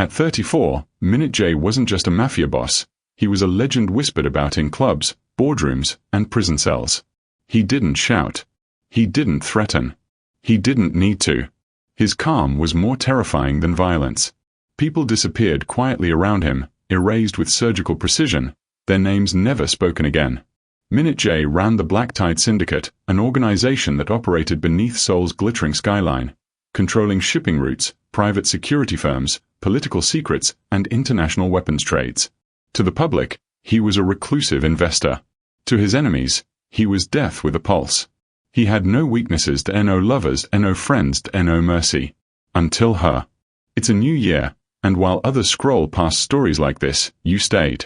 At 34, Minute J wasn't just a mafia boss. He was a legend whispered about in clubs, boardrooms, and prison cells. He didn't shout. He didn't threaten. He didn't need to. His calm was more terrifying than violence. People disappeared quietly around him, erased with surgical precision, their names never spoken again. Minute J ran the Black Tide Syndicate, an organization that operated beneath Seoul's glittering skyline, controlling shipping routes, private security firms, political secrets, and international weapons trades. To the public, he was a reclusive investor. To his enemies, he was death with a pulse. He had no weaknesses to no lovers and no friends to no mercy. Until her. It's a new year, and while others scroll past stories like this, you stayed.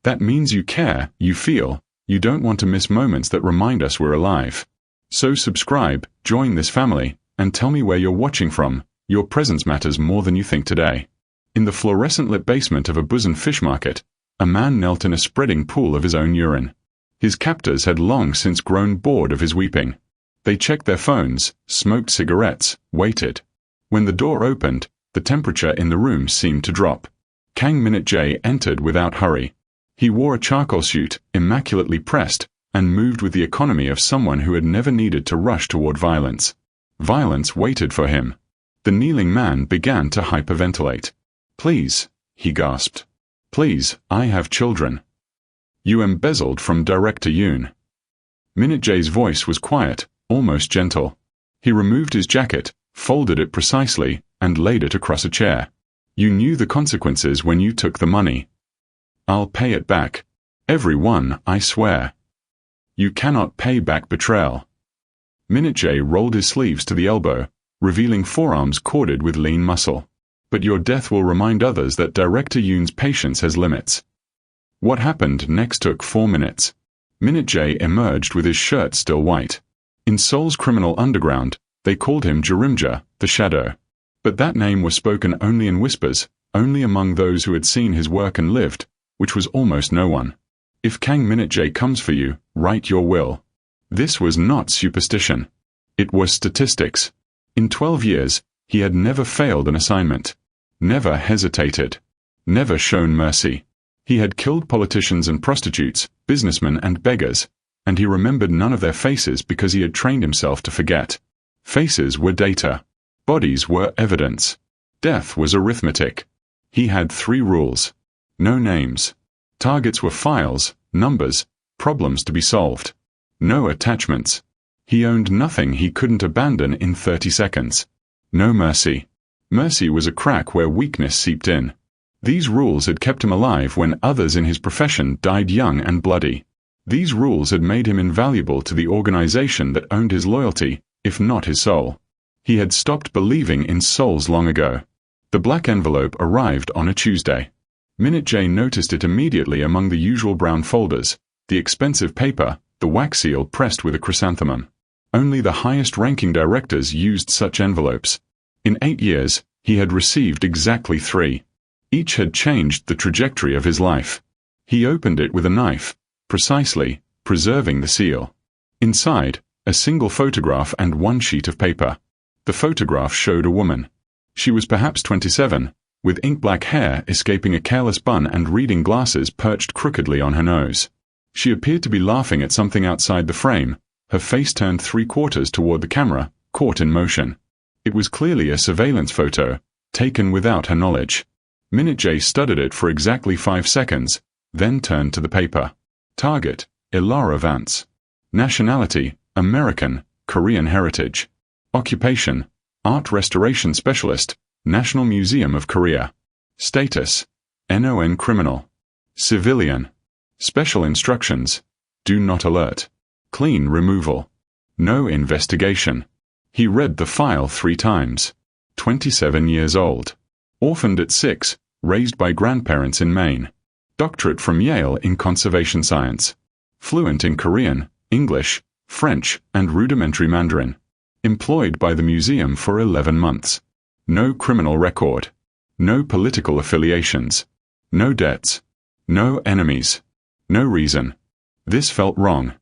That means you care, you feel, you don't want to miss moments that remind us we're alive. So subscribe, join this family, and tell me where you're watching from. Your presence matters more than you think today. In the fluorescent-lit basement of a Busan fish market, a man knelt in a spreading pool of his own urine. His captors had long since grown bored of his weeping. They checked their phones, smoked cigarettes, waited. When the door opened, the temperature in the room seemed to drop. Kang Minute J entered without hurry. He wore a charcoal suit, immaculately pressed, and moved with the economy of someone who had never needed to rush toward violence. Violence waited for him. The kneeling man began to hyperventilate. "Please," he gasped. "Please, I have children." "You embezzled from Director Yoon." Minute J's voice was quiet, almost gentle. He removed his jacket, folded it precisely, and laid it across a chair. "You knew the consequences when you took the money. I'll pay it back. Every one, I swear. You cannot pay back betrayal." Minute J rolled his sleeves to the elbow, revealing forearms corded with lean muscle. "But your death will remind others that Director Yoon's patience has limits." What happened next took 4 minutes. Minute J emerged with his shirt still white. In Seoul's criminal underground, they called him Jerimja, the Shadow. But that name was spoken only in whispers, only among those who had seen his work and lived, which was almost no one. If Kang Minute J comes for you, write your will. This was not superstition. It was statistics. In 12 years, he had never failed an assignment. Never hesitated. Never shown mercy. He had killed politicians and prostitutes, businessmen and beggars, and he remembered none of their faces because he had trained himself to forget. Faces were data. Bodies were evidence. Death was arithmetic. He had 3 rules. No names. Targets were files, numbers, problems to be solved. No attachments. He owned nothing he couldn't abandon in 30 seconds. No mercy. Mercy was a crack where weakness seeped in. These rules had kept him alive when others in his profession died young and bloody. These rules had made him invaluable to the organization that owned his loyalty, if not his soul. He had stopped believing in souls long ago. The black envelope arrived on a Tuesday. Minute J noticed it immediately among the usual brown folders, the expensive paper, the wax seal pressed with a chrysanthemum. Only the highest-ranking directors used such envelopes. In 8 years, he had received exactly 3. Each had changed the trajectory of his life. He opened it with a knife, precisely, preserving the seal. Inside, a single photograph and 1 sheet of paper. The photograph showed a woman. She was perhaps 27, with ink-black hair escaping a careless bun and reading glasses perched crookedly on her nose. She appeared to be laughing at something outside the frame, her face turned 3/4 toward the camera, caught in motion. It was clearly a surveillance photo, taken without her knowledge. Minute J studied it for exactly 5 seconds, then turned to the paper. Target, Ilara Vance. Nationality, American, Korean heritage. Occupation, art restoration specialist, National Museum of Korea. Status, NON criminal. Civilian. Special instructions, do not alert. Clean removal. No investigation. He read the file 3 times. 27 years old. Orphaned at 6, raised by grandparents in Maine. Doctorate from Yale in conservation science. Fluent in Korean, English, French, and rudimentary Mandarin. Employed by the museum for 11 months. No criminal record. No political affiliations. No debts. No enemies. No reason. This felt wrong.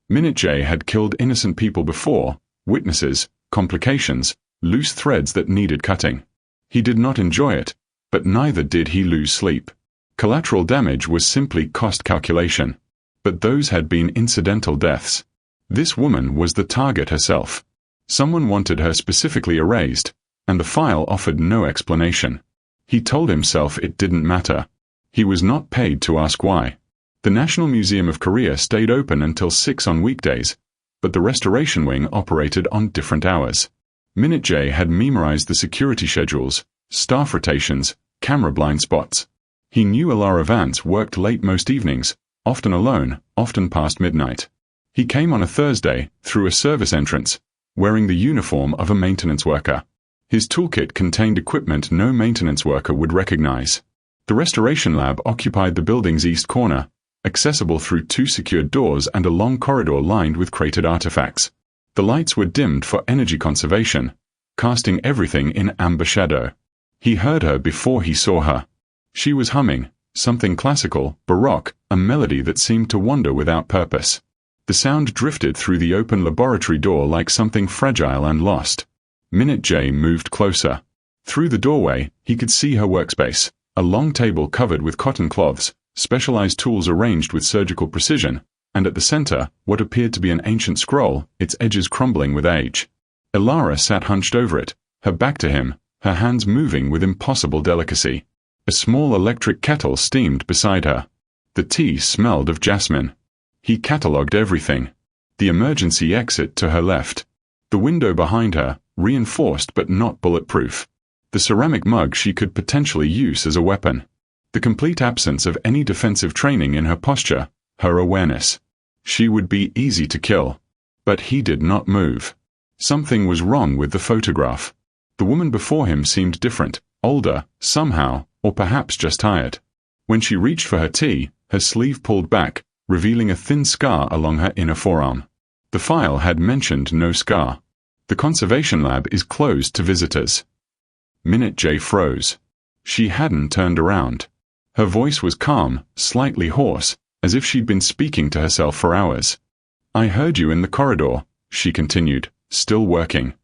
Minute J had killed innocent people before, witnesses, complications, loose threads that needed cutting. He did not enjoy it, but neither did he lose sleep. Collateral damage was simply cost calculation. But those had been incidental deaths. This woman was the target herself. Someone wanted her specifically erased, and the file offered no explanation. He told himself it didn't matter. He was not paid to ask why. The National Museum of Korea stayed open until 6 on weekdays, but the restoration wing operated on different hours. Minute J had memorized the security schedules, staff rotations, camera blind spots. He knew Alara Vance worked late most evenings, often alone, often past midnight. He came on a Thursday, through a service entrance, wearing the uniform of a maintenance worker. His toolkit contained equipment no maintenance worker would recognize. The restoration lab occupied the building's east corner, accessible through 2 secured doors and a long corridor lined with crated artifacts. The lights were dimmed for energy conservation, casting everything in amber shadow. He heard her before he saw her. She was humming, something classical, baroque, a melody that seemed to wander without purpose. The sound drifted through the open laboratory door like something fragile and lost. Minute J moved closer. Through the doorway, he could see her workspace, a long table covered with cotton cloths, specialized tools arranged with surgical precision, and at the center, what appeared to be an ancient scroll, its edges crumbling with age. Alara sat hunched over it, her back to him, her hands moving with impossible delicacy. A small electric kettle steamed beside her. The tea smelled of jasmine. He catalogued everything. The emergency exit to her left. The window behind her, reinforced but not bulletproof. The ceramic mug she could potentially use as a weapon. The complete absence of any defensive training in her posture, her awareness. She would be easy to kill. But he did not move. Something was wrong with the photograph. The woman before him seemed different, older, somehow, or perhaps just tired. When she reached for her tea, her sleeve pulled back, revealing a thin scar along her inner forearm. The file had mentioned no scar. The conservation lab is closed to visitors. Minute J froze. She hadn't turned around. Her voice was calm, slightly hoarse, as if she'd been speaking to herself for hours. I heard you in the corridor, she continued, still working.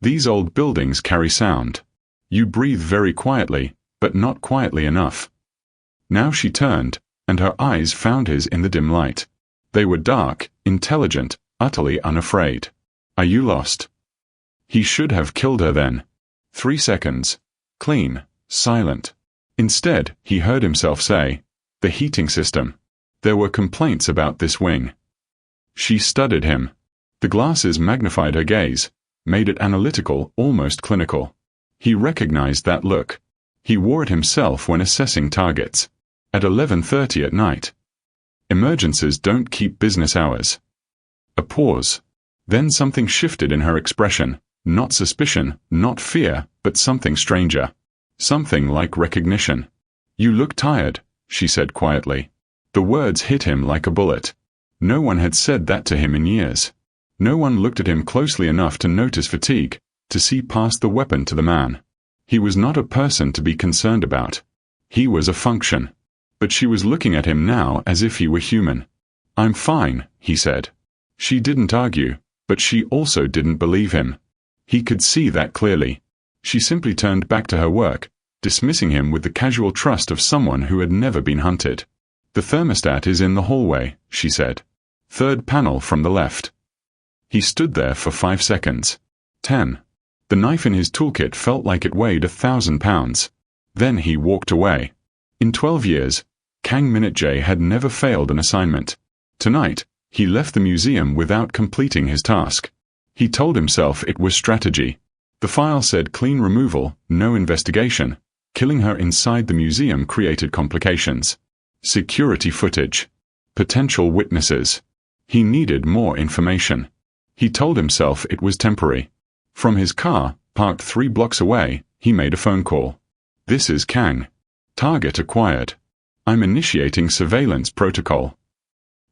These old buildings carry sound. You breathe very quietly, but not quietly enough. Now she turned, and her eyes found his in the dim light. They were dark, intelligent, utterly unafraid. Are you lost? He should have killed her then. 3 seconds. Clean, silent. Instead, he heard himself say, the heating system. There were complaints about this wing. She studied him. The glasses magnified her gaze, made it analytical, almost clinical. He recognized that look. He wore it himself when assessing targets. At 11:30 at night. Emergencies don't keep business hours. A pause. Then something shifted in her expression. Not suspicion, not fear, but something stranger. Something like recognition. You look tired, she said quietly. The words hit him like a bullet. No one had said that to him in years. No one looked at him closely enough to notice fatigue, to see past the weapon to the man. He was not a person to be concerned about. He was a function. But she was looking at him now as if he were human. I'm fine, he said. She didn't argue, but she also didn't believe him. He could see that clearly. She simply turned back to her work, dismissing him with the casual trust of someone who had never been hunted. The thermostat is in the hallway, she said. 3rd panel from the left. He stood there for 5 seconds. 10. The knife in his toolkit felt like it weighed 1,000 pounds. Then he walked away. In 12 years, Kang Minute-J had never failed an assignment. Tonight, he left the museum without completing his task. He told himself it was strategy. The file said clean removal, no investigation. Killing her inside the museum created complications. Security footage. Potential witnesses. He needed more information. He told himself it was temporary. From his car, parked 3 blocks away, he made a phone call. This is Kang. Target acquired. I'm initiating surveillance protocol.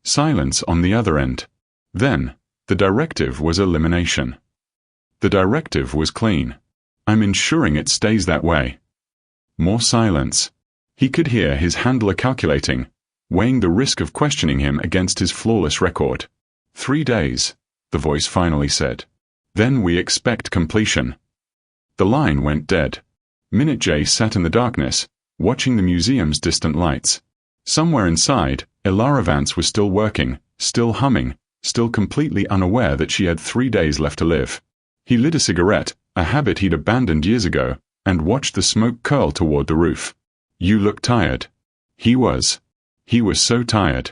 Silence on the other end. Then, the directive was elimination. The directive was clean. I'm ensuring it stays that way. More silence. He could hear his handler calculating, weighing the risk of questioning him against his flawless record. 3 days, the voice finally said. Then we expect completion. The line went dead. Minute J sat in the darkness, watching the museum's distant lights. Somewhere inside, Ilara Vance was still working, still humming, still completely unaware that she had 3 days left to live. He lit a cigarette, a habit he'd abandoned years ago, and watched the smoke curl toward the roof. "You look tired." He was. He was so tired.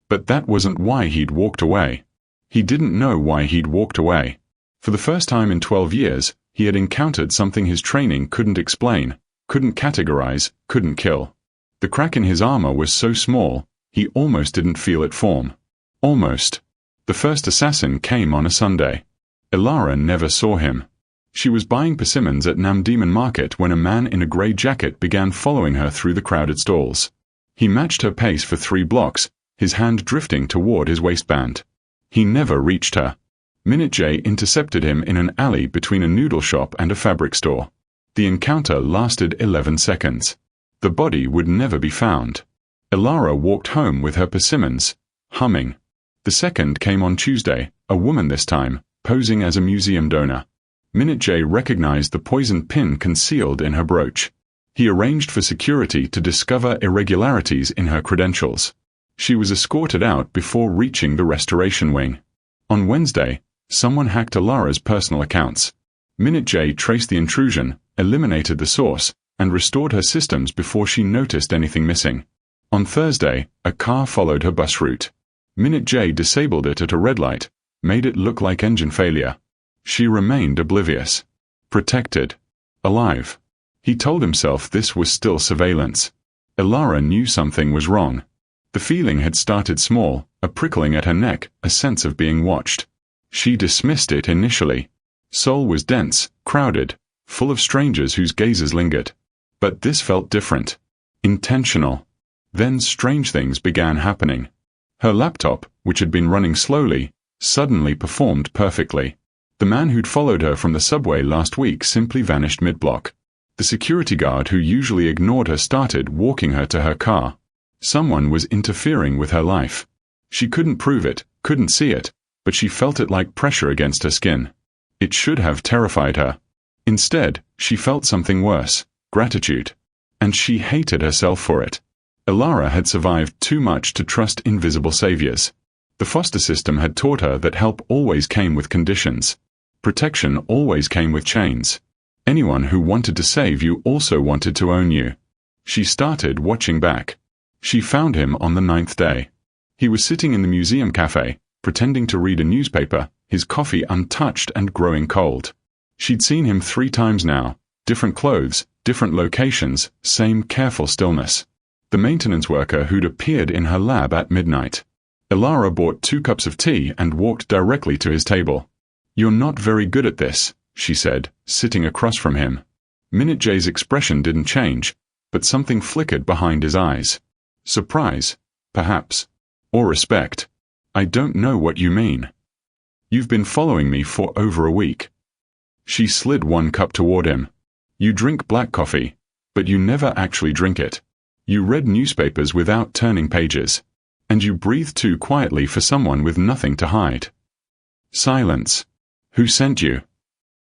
But that wasn't why he'd walked away. He didn't know why he'd walked away. For the first time in 12 years, he had encountered something his training couldn't explain, couldn't categorize, couldn't kill. The crack in his armor was so small, he almost didn't feel it form. Almost. The first assassin came on a Sunday. Ilara never saw him. She was buying persimmons at Namdeman Market when a man in a grey jacket began following her through the crowded stalls. He matched her pace for 3 blocks, his hand drifting toward his waistband. He never reached her. Minute J intercepted him in an alley between a noodle shop and a fabric store. The encounter lasted 11 seconds. The body would never be found. Ilara walked home with her persimmons, humming. The second came on Tuesday, a woman this time, posing as a museum donor. Minute J recognized the poisoned pin concealed in her brooch. He arranged for security to discover irregularities in her credentials. She was escorted out before reaching the restoration wing. On Wednesday, someone hacked Ilara's personal accounts. Minute J traced the intrusion, eliminated the source, and restored her systems before she noticed anything missing. On Thursday, a car followed her bus route. Minute J disabled it at a red light, made it look like engine failure. She remained oblivious. Protected. Alive. He told himself this was still surveillance. Ilara knew something was wrong. The feeling had started small, a prickling at her neck, a sense of being watched. She dismissed it initially. Seoul was dense, crowded, full of strangers whose gazes lingered. But this felt different. Intentional. Then strange things began happening. Her laptop, which had been running slowly, suddenly performed perfectly. The man who'd followed her from the subway last week simply vanished mid-block. The security guard who usually ignored her started walking her to her car. Someone was interfering with her life. She couldn't prove it, couldn't see it, but she felt it like pressure against her skin. It should have terrified her. Instead, she felt something worse, gratitude. And she hated herself for it. Ilara had survived too much to trust invisible saviors. The foster system had taught her that help always came with conditions. Protection always came with chains. Anyone who wanted to save you also wanted to own you. She started watching back. She found him on the 9th day. He was sitting in the museum cafe, pretending to read a newspaper, his coffee untouched and growing cold. She'd seen him 3 times now, different clothes, different locations, same careful stillness. The maintenance worker who'd appeared in her lab at midnight. Ilara bought 2 cups of tea and walked directly to his table. "You're not very good at this," she said, sitting across from him. Minute J's expression didn't change, but something flickered behind his eyes. Surprise, perhaps. Or respect. "I don't know what you mean." "You've been following me for over a week." She slid 1 cup toward him. "You drink black coffee, but you never actually drink it. You read newspapers without turning pages. And you breathe too quietly for someone with nothing to hide." Silence. "Who sent you?"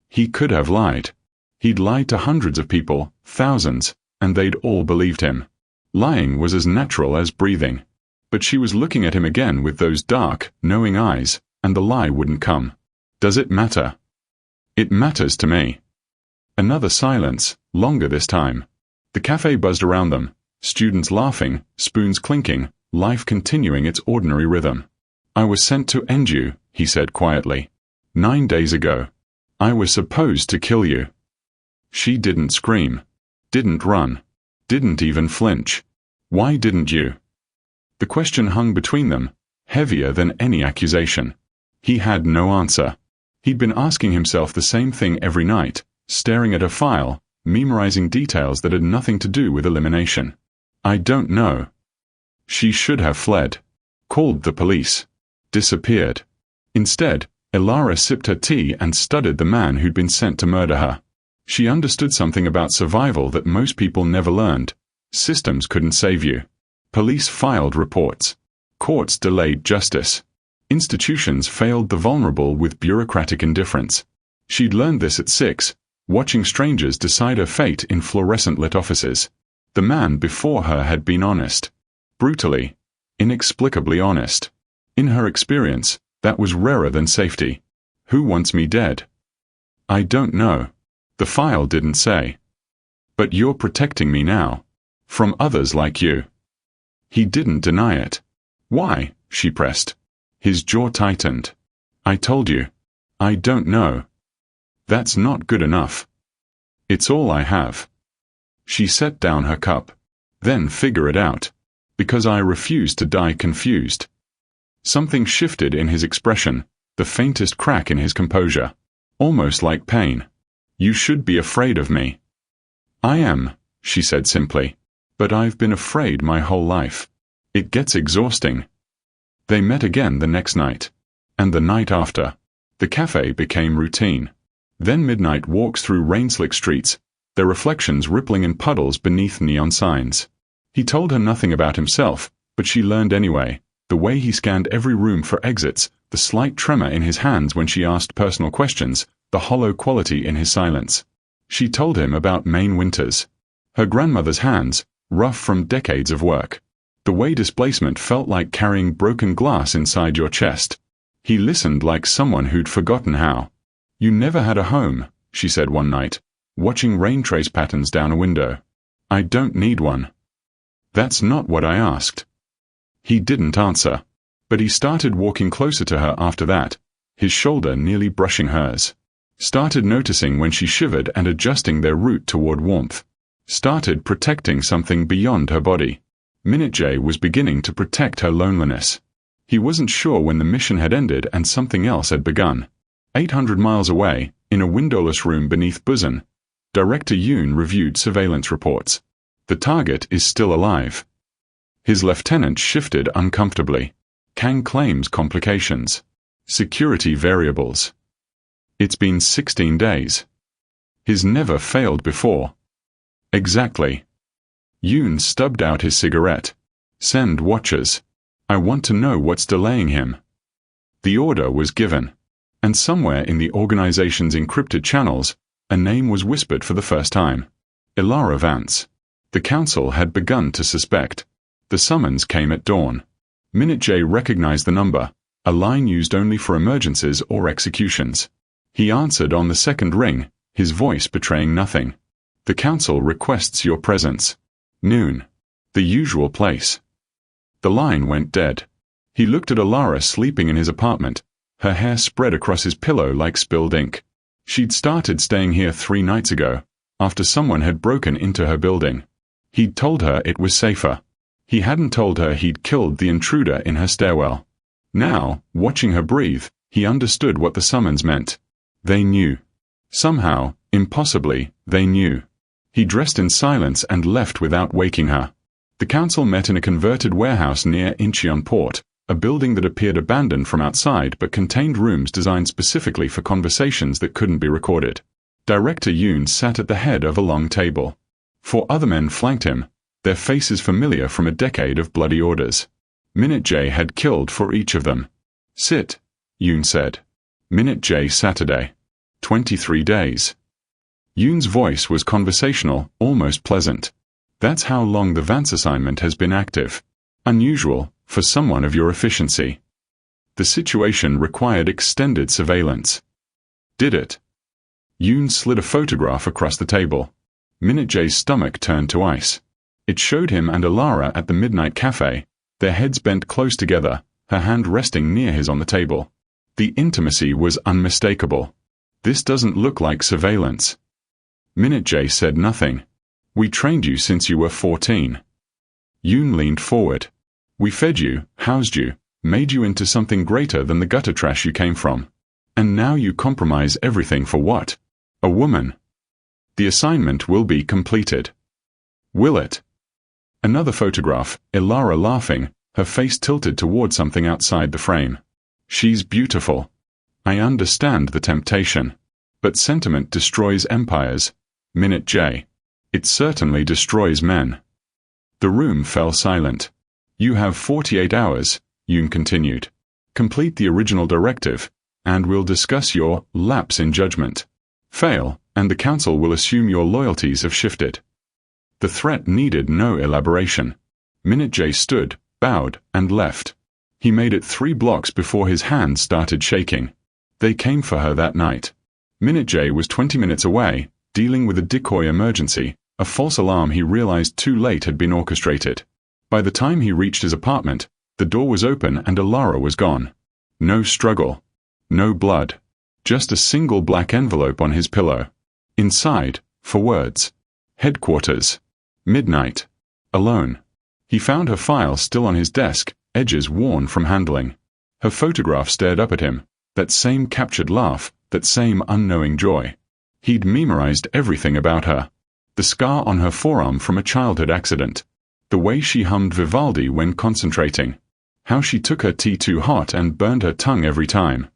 He could have lied. He'd lied to hundreds of people, thousands, and they'd all believed him. Lying was as natural as breathing. But she was looking at him again with those dark, knowing eyes, and the lie wouldn't come. "Does it matter?" "It matters to me." Another silence, longer this time. The cafe buzzed around them, students laughing, spoons clinking, life continuing its ordinary rhythm. "I was sent to end you," he said quietly. 9 days ago. I was supposed to kill you." She didn't scream. Didn't run. Didn't even flinch. "Why didn't you?" The question hung between them, heavier than any accusation. He had no answer. He'd been asking himself the same thing every night, staring at a file, memorizing details that had nothing to do with elimination. "I don't know." She should have fled. Called the police. Disappeared. Instead, Ilara sipped her tea and studied the man who'd been sent to murder her. She understood something about survival that most people never learned. Systems couldn't save you. Police filed reports. Courts delayed justice. Institutions failed the vulnerable with bureaucratic indifference. She'd learned this at 6, watching strangers decide her fate in fluorescent-lit offices. The man before her had been honest. Brutally, inexplicably honest. In her experience, that was rarer than safety. Who wants me dead? I don't know. The file didn't say. But you're protecting me now. From others like you. He didn't deny it. Why? She pressed. His jaw tightened. I told you. I don't know. That's not good enough. It's all I have. She set down her cup. Then figure it out. Because I refuse to die confused. Something shifted in his expression, the faintest crack in his composure. Almost like pain. You should be afraid of me. I am, she said simply. But I've been afraid my whole life. It gets exhausting. They met again the next night. And the night after. The cafe became routine. Then midnight walks through rain-slick streets, their reflections rippling in puddles beneath neon signs. He told her nothing about himself, but she learned anyway, the way he scanned every room for exits, the slight tremor in his hands when she asked personal questions, the hollow quality in his silence. She told him about Maine winters. Her grandmother's hands, rough from decades of work. The way displacement felt like carrying broken glass inside your chest. He listened like someone who'd forgotten how. You never had a home, she said one night, watching rain trace patterns down a window. I don't need one. That's not what I asked. He didn't answer. But he started walking closer to her after that, his shoulder nearly brushing hers. Started noticing when she shivered and adjusting their route toward warmth. Started protecting something beyond her body. Minute J was beginning to protect her loneliness. He wasn't sure when the mission had ended and something else had begun. 800 miles away, in a windowless room beneath Busan, Director Yoon reviewed surveillance reports. The target is still alive. His lieutenant shifted uncomfortably. Kang claims complications. Security variables. It's been 16 days. He's never failed before. Exactly. Yoon stubbed out his cigarette. Send watchers. I want to know what's delaying him. The order was given. And somewhere in the organization's encrypted channels, a name was whispered for the first time. Ilara Vance. The council had begun to suspect. The summons came at dawn. Minute J recognized the number, a line used only for emergencies or executions. He answered on the second ring, his voice betraying nothing. The council requests your presence. Noon. The usual place. The line went dead. He looked at Ilara sleeping in his apartment, her hair spread across his pillow like spilled ink. She'd started staying here 3 nights ago, after someone had broken into her building. He'd told her it was safer. He hadn't told her he'd killed the intruder in her stairwell. Now, watching her breathe, he understood what the summons meant. They knew. Somehow, impossibly, they knew. He dressed in silence and left without waking her. The council met in a converted warehouse near Incheon Port, a building that appeared abandoned from outside but contained rooms designed specifically for conversations that couldn't be recorded. Director Yoon sat at the head of a long table. 4 other men flanked him, their faces familiar from a decade of bloody orders. Minute J had killed for each of them. Sit, Yoon said. Minute J Saturday. 23 days. Yoon's voice was conversational, almost pleasant. That's how long the Vance assignment has been active. Unusual, for someone of your efficiency. The situation required extended surveillance. Did it? Yoon slid a photograph across the table. Minute J's stomach turned to ice. It showed him and Ilara at the midnight cafe, their heads bent close together, her hand resting near his on the table. The intimacy was unmistakable. This doesn't look like surveillance. Minute J said nothing. We trained you since you were 14. Yoon leaned forward. We fed you, housed you, made you into something greater than the gutter trash you came from. And now you compromise everything for what? A woman. The assignment will be completed. Will it? Another photograph, Ilara laughing, her face tilted toward something outside the frame. She's beautiful. I understand the temptation. But sentiment destroys empires. Minute J. It certainly destroys men. The room fell silent. You have 48 hours, Yoon continued. Complete the original directive, and we'll discuss your lapse in judgment. Fail, and the council will assume your loyalties have shifted. The threat needed no elaboration. Minute J stood, bowed, and left. He made it 3 blocks before his hands started shaking. They came for her that night. Minute J was 20 minutes away, dealing with a decoy emergency, a false alarm he realized too late had been orchestrated. By the time he reached his apartment, the door was open and Alara was gone. No struggle. No blood. Just a single black envelope on his pillow. Inside, 4 words. Headquarters. Midnight. Alone. He found her file still on his desk, edges worn from handling. Her photograph stared up at him, that same captured laugh, that same unknowing joy. He'd memorized everything about her. The scar on her forearm from a childhood accident. The way she hummed Vivaldi when concentrating. How she took her tea too hot and burned her tongue every time.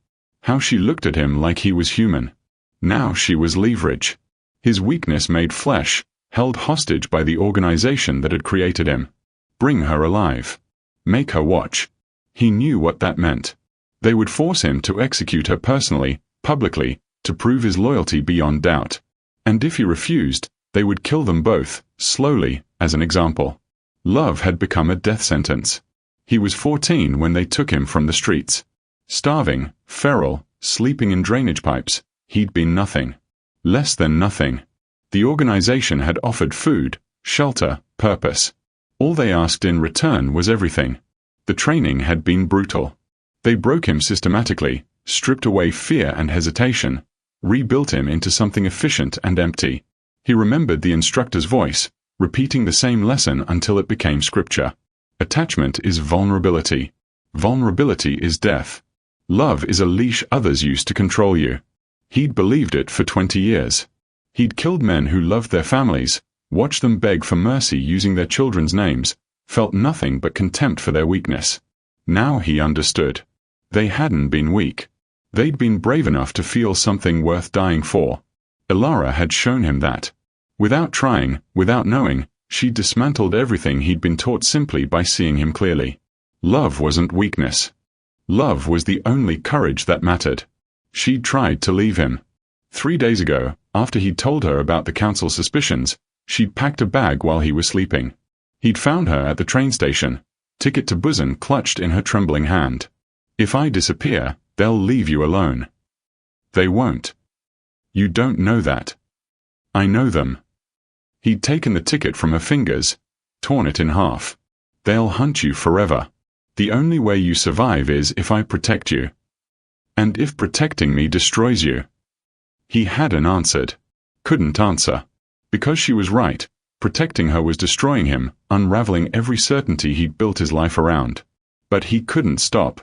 How she looked at him like he was human. Now she was leverage. His weakness made flesh, held hostage by the organization that had created him. Bring her alive. Make her watch. He knew what that meant. They would force him to execute her personally, publicly, to prove his loyalty beyond doubt. And if he refused, they would kill them both, slowly, as an example. Love had become a death sentence. He was 14 when they took him from the streets. Starving, feral, sleeping in drainage pipes, he'd been nothing. Less than nothing. The organization had offered food, shelter, purpose. All they asked in return was everything. The training had been brutal. They broke him systematically, stripped away fear and hesitation, rebuilt him into something efficient and empty. He remembered the instructor's voice, repeating the same lesson until it became scripture. Attachment is vulnerability. Vulnerability is death. Love is a leash others use to control you. He'd believed it for 20 years. He'd killed men who loved their families, watched them beg for mercy using their children's names, felt nothing but contempt for their weakness. Now he understood. They hadn't been weak. They'd been brave enough to feel something worth dying for. Alara had shown him that. Without trying, without knowing, she dismantled everything he'd been taught simply by seeing him clearly. Love wasn't weakness. Love was the only courage that mattered. She'd tried to leave him. 3 days ago, after he'd told her about the council's suspicions, she'd packed a bag while he was sleeping. He'd found her at the train station, ticket to Busan clutched in her trembling hand. If I disappear, they'll leave you alone. They won't. You don't know that. I know them. He'd taken the ticket from her fingers, torn it in half. They'll hunt you forever. The only way you survive is if I protect you. And if protecting me destroys you. He hadn't answered. Couldn't answer. Because she was right, protecting her was destroying him, unraveling every certainty he'd built his life around. But he couldn't stop.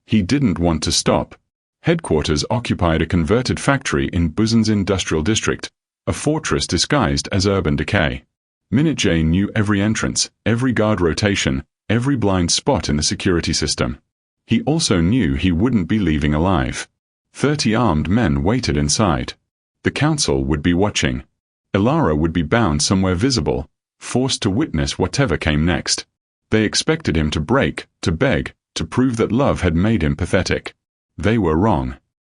He didn't want to stop. Headquarters occupied a converted factory in Busan's industrial district, a fortress disguised as urban decay. Minute J knew every entrance, every guard rotation, every blind spot in the security system. He also knew he wouldn't be leaving alive. 30 armed men waited inside. The council would be watching. Alara would be bound somewhere visible, forced to witness whatever came next. They expected him to break, to beg, to prove that love had made him pathetic. They were wrong.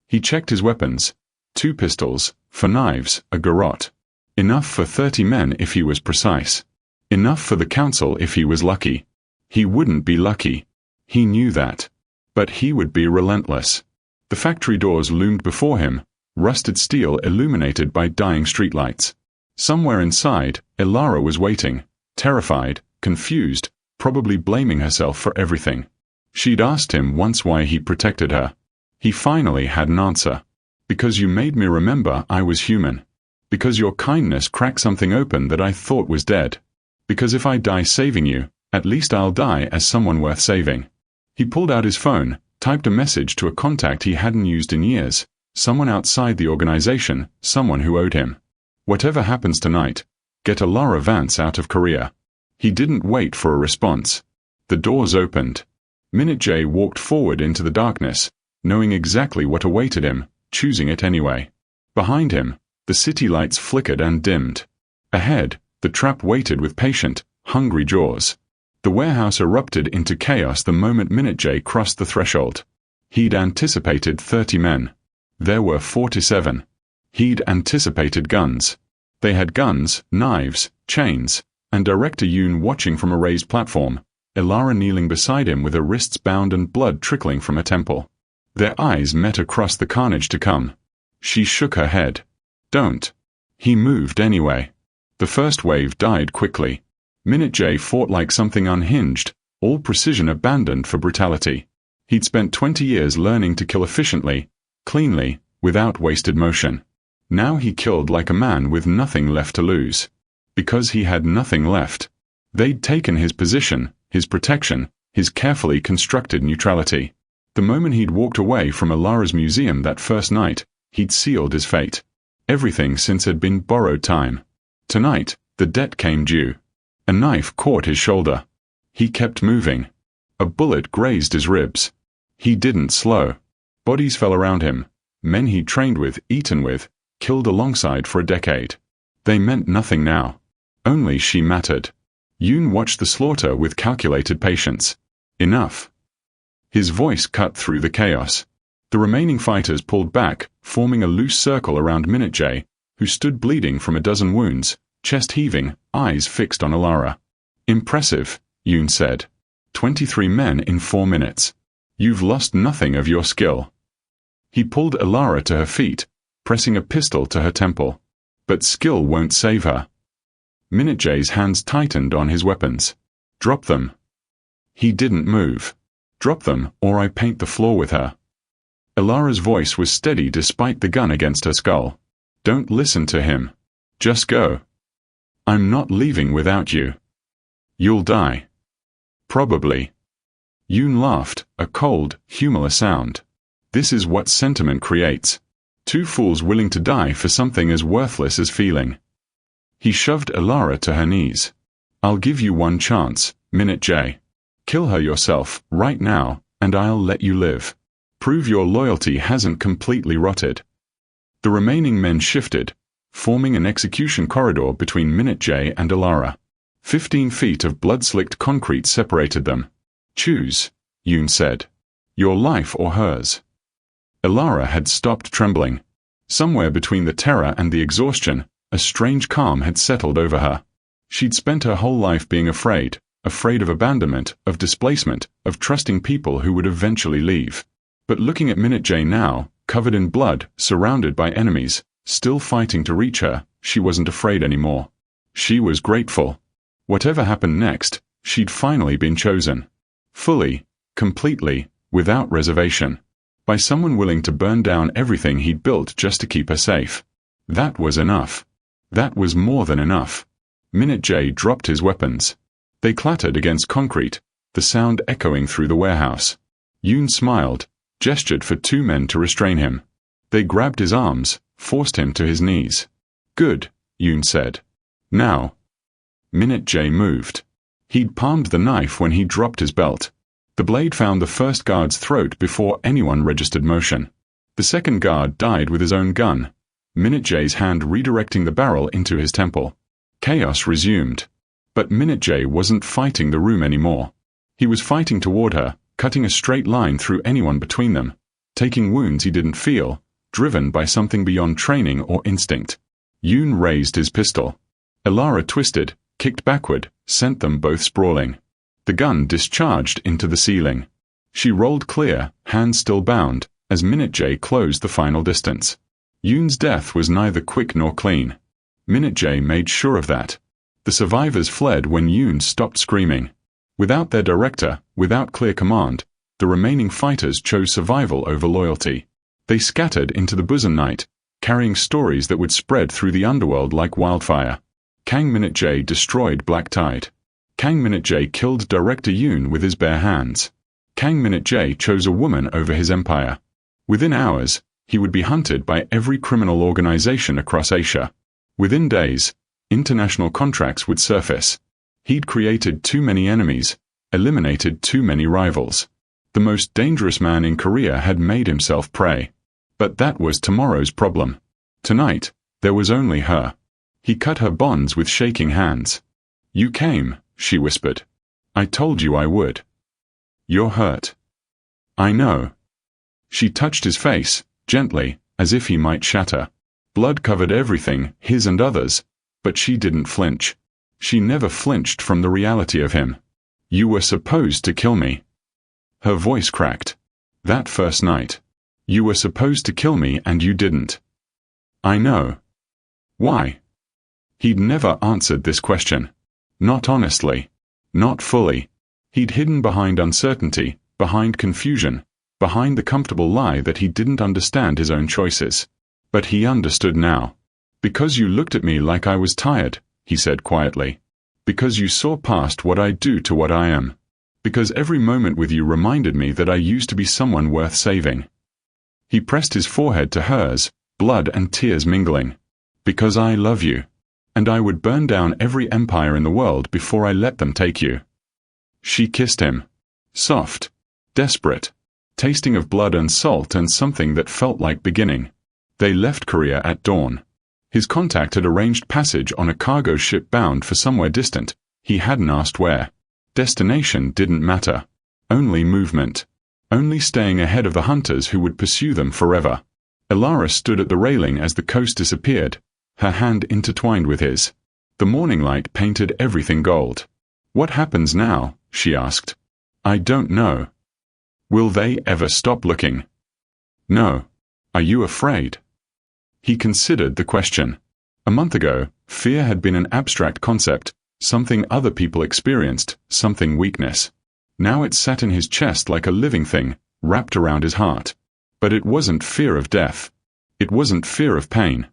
He checked his weapons. 2 pistols, 4 knives, a garrote. Enough for 30 men if he was precise. Enough for the council if he was lucky. He wouldn't be lucky. He knew that. But he would be relentless. The factory doors loomed before him, rusted steel illuminated by dying streetlights. Somewhere inside, Alara was waiting, terrified, confused, probably blaming herself for everything. She'd asked him once why he protected her. He finally had an answer. Because you made me remember I was human. Because your kindness cracked something open that I thought was dead. Because if I die saving you, at least I'll die as someone worth saving. He pulled out his phone, typed a message to a contact he hadn't used in years, someone outside the organization, someone who owed him. Whatever happens tonight, get Alara Vance out of Korea. He didn't wait for a response. The doors opened. Minute J walked forward into the darkness, knowing exactly what awaited him, choosing it anyway. Behind him, the city lights flickered and dimmed. Ahead, the trap waited with patient, hungry jaws. The warehouse erupted into chaos the moment Minute J crossed the threshold. He'd anticipated 30 men. There were 47. He'd anticipated guns. They had guns, knives, chains, and Director Yoon watching from a raised platform, Elara kneeling beside him with her wrists bound and blood trickling from her temple. Their eyes met across the carnage to come. She shook her head. Don't. He moved anyway. The first wave died quickly. Minute J fought like something unhinged, all precision abandoned for brutality. He'd spent 20 years learning to kill efficiently, cleanly, without wasted motion. Now he killed like a man with nothing left to lose. Because he had nothing left. They'd taken his position, his protection, his carefully constructed neutrality. The moment he'd walked away from Elara's museum that first night, he'd sealed his fate. Everything since had been borrowed time. Tonight, the debt came due. A knife caught his shoulder. He kept moving. A bullet grazed his ribs. He didn't slow. Bodies fell around him. Men he'd trained with, eaten with, killed alongside for a decade. They meant nothing now. Only she mattered. Yoon watched the slaughter with calculated patience. Enough. His voice cut through the chaos. The remaining fighters pulled back, forming a loose circle around Minute J, who stood bleeding from a dozen wounds, chest heaving, eyes fixed on Elara. Impressive, Yoon said. 23 men in 4 minutes. You've lost nothing of your skill. He pulled Elara to her feet, pressing a pistol to her temple. But skill won't save her. Minute J's hands tightened on his weapons. Drop them. He didn't move. Drop them, or I paint the floor with her. Elara's voice was steady despite the gun against her skull. Don't listen to him. Just go. I'm not leaving without you. You'll die. Probably. Yoon laughed, a cold, humorless sound. This is what sentiment creates. 2 fools willing to die for something as worthless as feeling. He shoved Elara to her knees. I'll give you one chance, Minute J. Kill her yourself, right now, and I'll let you live. Prove your loyalty hasn't completely rotted. The remaining men shifted, forming an execution corridor between Minute J and Elara. 15 feet of blood-slicked concrete separated them. Choose, Yoon said. Your life or hers. Elara had stopped trembling. Somewhere between the terror and the exhaustion, a strange calm had settled over her. She'd spent her whole life being afraid of abandonment, of displacement, of trusting people who would eventually leave. But looking at Minute J now, covered in blood, surrounded by enemies, still fighting to reach her, she wasn't afraid anymore. She was grateful. Whatever happened next, she'd finally been chosen. Fully, completely, without reservation. By someone willing to burn down everything he'd built just to keep her safe. That was enough. That was more than enough. Minute J dropped his weapons. They clattered against concrete, the sound echoing through the warehouse. Yoon smiled, gestured for 2 men to restrain him. They grabbed his arms, forced him to his knees. Good, Yoon said. Now. Minute J moved. He'd palmed the knife when he dropped his belt. The blade found the first guard's throat before anyone registered motion. The second guard died with his own gun, Minute J's hand redirecting the barrel into his temple. Chaos resumed. But Minute J wasn't fighting the room anymore. He was fighting toward her, cutting a straight line through anyone between them, taking wounds he didn't feel, driven by something beyond training or instinct. Yoon raised his pistol. Elara twisted, kicked backward, sent them both sprawling. The gun discharged into the ceiling. She rolled clear, hands still bound, as Minute J closed the final distance. Yoon's death was neither quick nor clean. Minute J made sure of that. The survivors fled when Yoon stopped screaming. Without their director, without clear command, the remaining fighters chose survival over loyalty. They scattered into the bosom night, carrying stories that would spread through the underworld like wildfire. Kang Minute J destroyed Black Tide. Kang Minute J killed Director Yoon with his bare hands. Kang Minute J chose a woman over his empire. Within hours, he would be hunted by every criminal organization across Asia. Within days, international contracts would surface. He'd created too many enemies, eliminated too many rivals. The most dangerous man in Korea had made himself prey. But that was tomorrow's problem. Tonight, there was only her. He cut her bonds with shaking hands. You came, she whispered. I told you I would. You're hurt. I know. She touched his face, gently, as if he might shatter. Blood covered everything, his and others, but she didn't flinch. She never flinched from the reality of him. "You were supposed to kill me." Her voice cracked. "That first night. You were supposed to kill me and you didn't." "I know." "Why?" He'd never answered this question. Not honestly. Not fully. He'd hidden behind uncertainty, behind confusion, behind the comfortable lie that he didn't understand his own choices. But he understood now. "Because you looked at me like I was tired," he said quietly. "Because you saw past what I do to what I am. Because every moment with you reminded me that I used to be someone worth saving." He pressed his forehead to hers, blood and tears mingling. "Because I love you. And I would burn down every empire in the world before I let them take you." She kissed him. Soft. Desperate. Tasting of blood and salt and something that felt like beginning. They left Korea at dawn. His contact had arranged passage on a cargo ship bound for somewhere distant. He hadn't asked where. Destination didn't matter. Only movement. Only staying ahead of the hunters who would pursue them forever. Elara stood at the railing as the coast disappeared, her hand intertwined with his. The morning light painted everything gold. "What happens now?" she asked. "I don't know." "Will they ever stop looking?" "No." "Are you afraid?" He considered the question. A month ago, fear had been an abstract concept, something other people experienced, something weakness. Now it sat in his chest like a living thing, wrapped around his heart. But it wasn't fear of death. It wasn't fear of pain.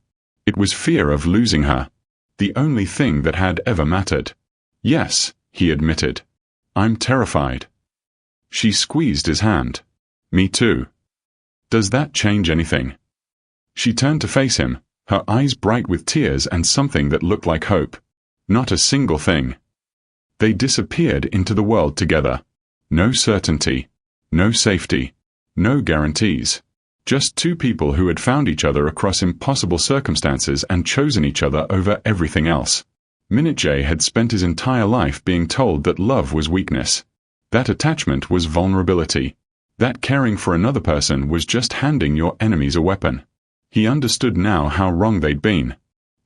It was fear of losing her. The only thing that had ever mattered. "Yes," he admitted. "I'm terrified." She squeezed his hand. "Me too." "Does that change anything?" She turned to face him, her eyes bright with tears and something that looked like hope. "Not a single thing." They disappeared into the world together. No certainty. No safety. No guarantees. Just two people who had found each other across impossible circumstances and chosen each other over everything else. Minute J had spent his entire life being told that love was weakness. That attachment was vulnerability. That caring for another person was just handing your enemies a weapon. He understood now how wrong they'd been.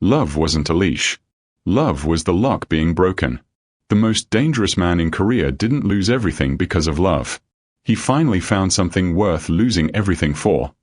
Love wasn't a leash. Love was the lock being broken. The most dangerous man in Korea didn't lose everything because of love. He finally found something worth losing everything for.